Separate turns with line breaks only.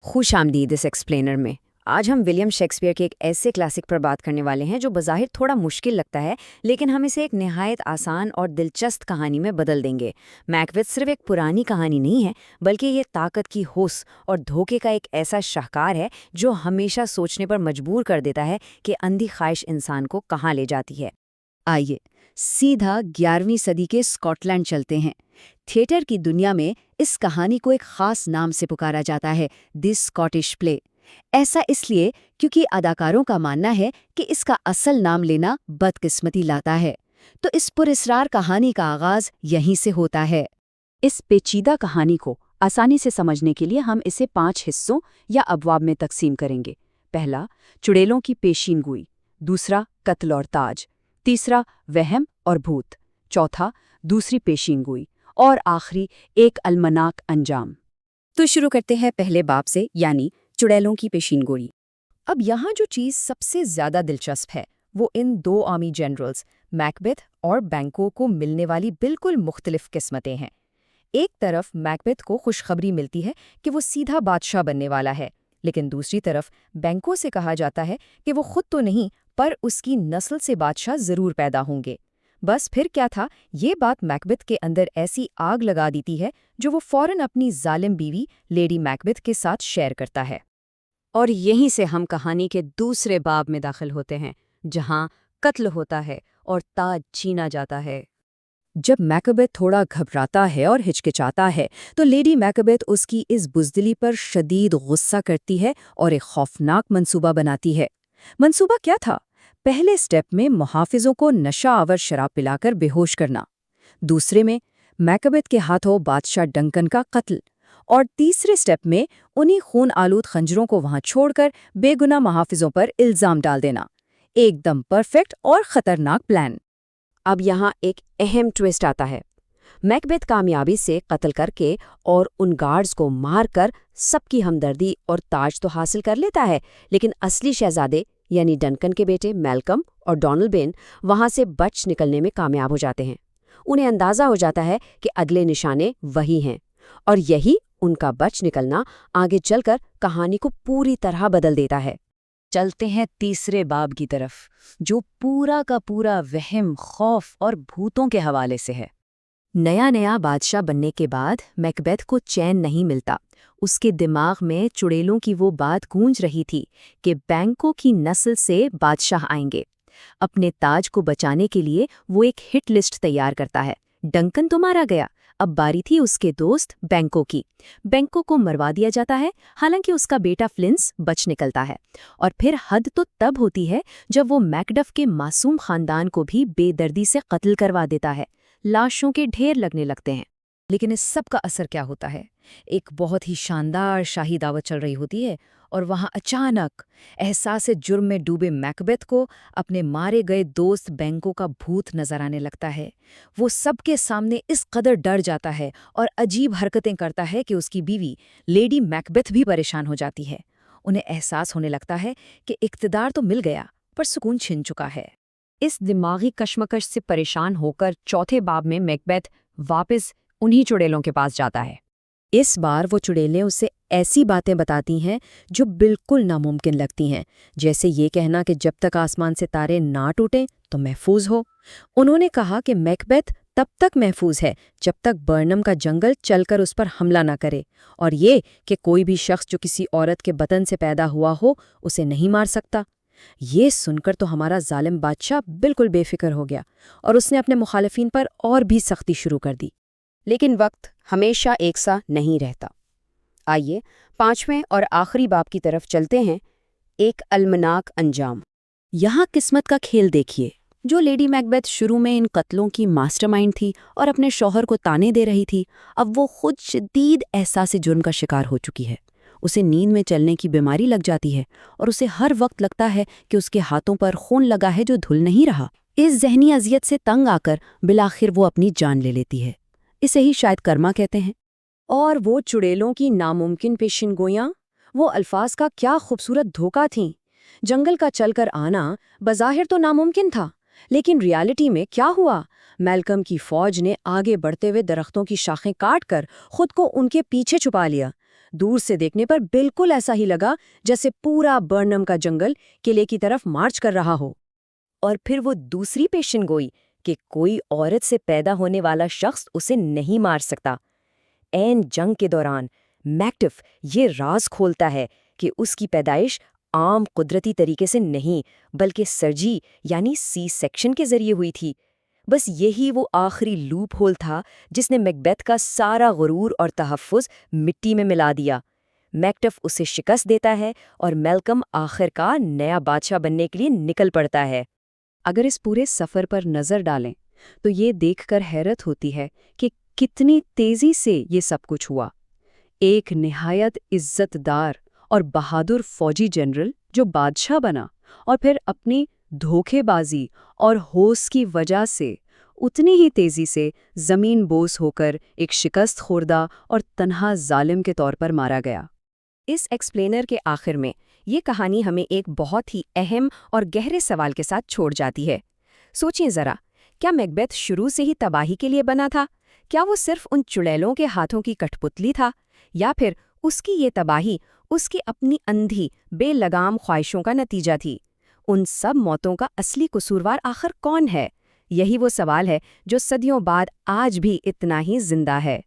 خوش آمدید اس ایکسپلینر میں۔ آج ہم ولیم شیکسپیئر کے ایک ایسے کلاسک پر بات کرنے والے ہیں جو بظاہر تھوڑا مشکل لگتا ہے، لیکن ہم اسے ایک نہایت آسان اور دلچسپ کہانی میں بدل دیں گے۔ میکبیتھ صرف ایک پرانی کہانی نہیں ہے، بلکہ یہ طاقت کی ہوس اور دھوکے کا ایک ایسا شاہکار ہے جو ہمیشہ سوچنے پر مجبور کر دیتا ہے کہ اندھی خواہش انسان کو کہاں لے جاتی ہے۔
آئیے سیدھا 11ویں صدی کے اسکاٹ لینڈ چلتے ہیں۔ تھیٹر کی دنیا میں اس کہانی کو ایک خاص نام سے پکارا جاتا ہے، دی اسکاٹش پلے۔ ایسا اس لیے کیونکہ اداکاروں کا ماننا ہے کہ اس کا اصل نام لینا بدقسمتی لاتا ہے۔ تو اس پراسرار کہانی کا آغاز یہیں سے ہوتا ہے۔ اس پیچیدہ کہانی کو آسانی سے سمجھنے کے لیے ہم اسے 5 حصوں یا ابواب میں تقسیم کریں گے۔ پہلا، چڑیلوں کی پیشین گوئی۔ دوسرا، قتل اور تاج۔ تیسرا، وہم اور بھوت۔ چوتھا، دوسری پیشین گوئی۔ اور آخری، ایک المناک انجام۔ تو شروع کرتے ہیں پہلے باب سے، یعنی چڑیلوں کی پیشین گوئی۔
اب یہاں جو چیز سب سے زیادہ دلچسپ ہے وہ ان 2 آرمی جنرلز میکبیتھ اور بینکو کو ملنے والی بالکل مختلف قسمتیں ہیں۔ ایک طرف میکبیتھ کو خوشخبری ملتی ہے کہ وہ سیدھا بادشاہ بننے والا ہے، لیکن دوسری طرف بینکو سے کہا جاتا ہے کہ وہ خود تو نہیں پر اس کی نسل سے بادشاہ ضرور پیدا ہوں گے۔ بس پھر کیا تھا، یہ بات میکبیتھ کے اندر ایسی آگ لگا دیتی ہے جو وہ فوراً اپنی ظالم بیوی لیڈی میکبیتھ کے ساتھ شیئر کرتا ہے۔
اور یہیں سے ہم کہانی کے دوسرے باب میں داخل ہوتے ہیں، جہاں قتل ہوتا ہے اور تاج چھینا جاتا ہے۔ جب میکبیتھ تھوڑا گھبراتا ہے اور ہچکچاتا ہے تو لیڈی میکبیتھ اس کی اس بزدلی پر شدید غصہ کرتی ہے اور ایک خوفناک منصوبہ بناتی ہے۔ منصوبہ کیا تھا؟ پہلے سٹیپ میں محافظوں کو نشہ آور شراب پلا کر بے ہوش کرنا، دوسرے میں میکبیتھ کے ہاتھوں بادشاہ ڈنکن کا قتل، اور تیسرے سٹیپ میں انہی خون آلود خنجروں کو وہاں چھوڑ کر بے گناہ محافظوں پر الزام ڈال دینا۔ ایک دم پرفیکٹ اور خطرناک پلان۔ اب یہاں ایک اہم ٹویسٹ آتا ہے۔ میکبیتھ کامیابی سے قتل کر کے اور ان گارڈز کو مار کر سب کی ہمدردی اور تاج تو حاصل کر لیتا ہے، لیکن اصلی شہزادے یعنی ڈنکن کے بیٹے میلکم اور ڈونل بین وہاں سے بچ نکلنے میں کامیاب ہو جاتے ہیں۔ انہیں اندازہ ہو جاتا ہے کہ اگلے نشانے وہی ہیں، اور یہی ان کا بچ نکلنا آگے چل کر کہانی کو پوری طرح بدل دیتا ہے۔ چلتے ہیں تیسرے باب کی طرف، جو پورا کا پورا وہم، خوف اور بھوتوں کے حوالے سے ہے۔ نیا بادشاہ بننے کے بعد میکبیتھ کو چین نہیں ملتا۔ اس کے دماغ میں چڑیلوں کی وہ بات گونج رہی تھی کہ بینکو کی نسل سے بادشاہ آئیں گے۔ اپنے تاج کو بچانے کے لیے وہ ایک ہٹ لسٹ تیار کرتا ہے۔ ڈنکن تو مارا گیا، اب باری تھی اس کے دوست بینکو کی۔ بینکو کو مروا دیا جاتا ہے، حالانکہ اس کا بیٹا فلنس بچ نکلتا ہے۔ اور پھر حد تو تب ہوتی ہے جب وہ میکڈف کے معصوم خاندان کو بھی بے دردی سے قتل کروا دیتا ہے۔ لاشوں کے ڈھیر لگنے لگتے ہیں۔
لیکن اس سب کا اثر کیا ہوتا ہے؟ ایک بہت ہی شاندار شاہی دعوت چل رہی ہوتی ہے، اور وہاں اچانک احساس جرم میں ڈوبے میکبیتھ کو اپنے مارے گئے دوست بینکو کا بھوت نظر آنے لگتا ہے۔ وہ سب کے سامنے اس قدر ڈر جاتا ہے اور عجیب حرکتیں کرتا ہے کہ اس کی بیوی لیڈی میکبیتھ بھی پریشان ہو جاتی ہے۔ انہیں احساس ہونے لگتا ہے کہ اقتدار تو مل گیا پر سکون چھن چکا ہے۔
اس دماغی کشمکش سے پریشان ہو کر چوتھے باب میں میکبیتھ واپس انہی چڑیلوں کے پاس جاتا ہے۔ اس بار وہ چڑیلیں اسے ایسی باتیں بتاتی ہیں جو بالکل ناممکن لگتی ہیں، جیسے یہ کہنا کہ جب تک آسمان سے تارے نہ ٹوٹیں تو محفوظ ہو۔ انہوں نے کہا کہ میکبیتھ تب تک محفوظ ہے جب تک برنم کا جنگل چل کر اس پر حملہ نہ کرے، اور یہ کہ کوئی بھی شخص جو کسی عورت کے بطن سے پیدا ہوا ہو اسے نہیں مار سکتا۔ یہ سن کر تو ہمارا ظالم بادشاہ بالکل بے فکر ہو گیا، اور اس نے اپنے مخالفین پر اور بھی سختی شروع کر دی۔
لیکن وقت ہمیشہ ایک سا نہیں رہتا۔ آئیے 5ویں اور آخری باب کی طرف چلتے ہیں، ایک المناک انجام۔
یہاں قسمت کا کھیل دیکھیے۔ جو لیڈی میکبیتھ شروع میں ان قتلوں کی ماسٹر مائنڈ تھی اور اپنے شوہر کو تانے دے رہی تھی، اب وہ خود شدید احساس جرم کا شکار ہو چکی ہے۔ اسے نیند میں چلنے کی بیماری لگ جاتی ہے، اور اسے ہر وقت لگتا ہے کہ اس کے ہاتھوں پر خون لگا ہے جو دھل نہیں رہا۔ اس ذہنی اذیت سے تنگ آ کر بالآخر وہ اپنی جان لے لیتی ہے۔ اسے ہی شاید کرما کہتے ہیں۔ اور وہ چڑیلوں کی ناممکن پیشن گوئیاں، وہ الفاظ کا کیا خوبصورت دھوکہ تھیں۔ جنگل کا چل کر آنا بظاہر تو ناممکن تھا، لیکن ریالٹی میں کیا ہوا؟ میلکم کی فوج نے آگے بڑھتے ہوئے درختوں کی شاخیں کاٹ کر خود کو ان کے پیچھے چھپا لیا۔ دور سے دیکھنے پر بالکل ایسا ہی لگا جیسے پورا برنم کا جنگل قلعے کی طرف مارچ کر رہا ہو۔
اور پھر وہ دوسری پیشن گوئی کہ کوئی عورت سے پیدا ہونے والا شخص اسے نہیں مار سکتا۔ عین جنگ کے دوران میکڈف یہ راز کھولتا ہے کہ اس کی پیدائش عام قدرتی طریقے سے نہیں بلکہ سرجری یعنی سی سیکشن کے ذریعے ہوئی تھی۔ بس یہی وہ آخری لوپ ہول تھا جس نے میکبیتھ کا سارا غرور اور تحفظ مٹی میں ملا دیا۔ میکڈف اسے شکست دیتا ہے اور میلکم آخر کا نیا بادشاہ بننے کے لیے نکل پڑتا ہے۔
اگر اس پورے سفر پر نظر ڈالیں تو یہ دیکھ کر حیرت ہوتی ہے کہ کتنی تیزی سے یہ سب کچھ ہوا۔ ایک نہایت عزت دار اور بہادر فوجی جنرل جو بادشاہ بنا اور پھر اپنی دھوکے بازی اور ہوس کی وجہ سے اتنی ہی تیزی سے زمین بوس ہو کر ایک شکست خوردہ اور تنہا ظالم کے طور پر مارا گیا۔
اس ایکسپلینر کے آخر میں یہ کہانی ہمیں ایک بہت ہی اہم اور گہرے سوال کے ساتھ چھوڑ جاتی ہے۔ سوچیں ذرا، کیا میکبیتھ شروع سے ہی تباہی کے لیے بنا تھا؟ کیا وہ صرف ان چڑیلوں کے ہاتھوں کی کٹھ پتلی تھا؟ یا پھر اس کی یہ تباہی اس کی اپنی اندھی بے لگام خواہشوں کا نتیجہ تھی؟ ان سب موتوں کا اصلی قصوروار آخر کون ہے؟ یہی وہ سوال ہے جو صدیوں بعد آج بھی اتنا ہی زندہ ہے۔